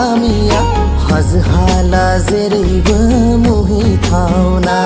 गामिया हाजो हाला जेरैबो मुहिथावना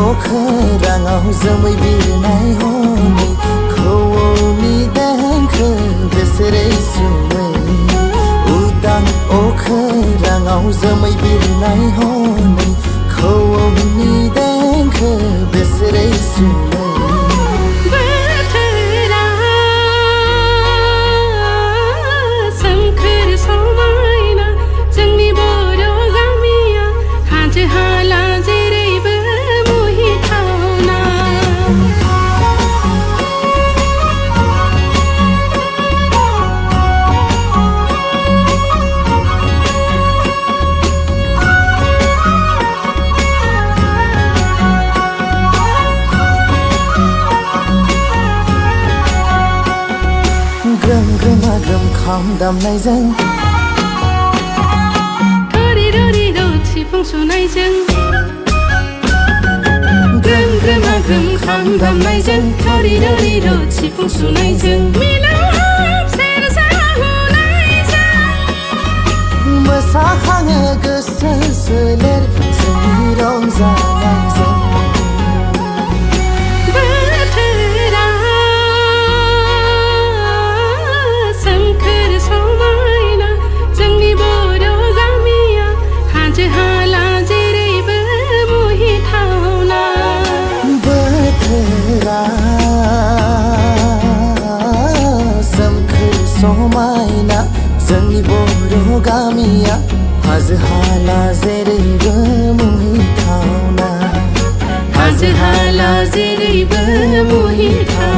अखोराङाव जोमै बिरनाय हनै खौवौनि देंखो बेसेरै सुमै उदां अखोराङाव जोमै बिरनाय हनै खौवौनि देंखो बेसेरै सुमै ग्रोम खाम दामनायजों रिरो सिफुं सुनायजों ग्रोम खाम दामनायजों रिरो सिफुं सुनायजों मिलौहाब सेरजा हुनायजों मोसाखाङो गोसो सोलेर जोंनि रंजानायजों समायना जोंनि बर' गामिया हाजो हाला जेरैबो मुहिथावना हाजो हाला जेरैबो मुहिथावना।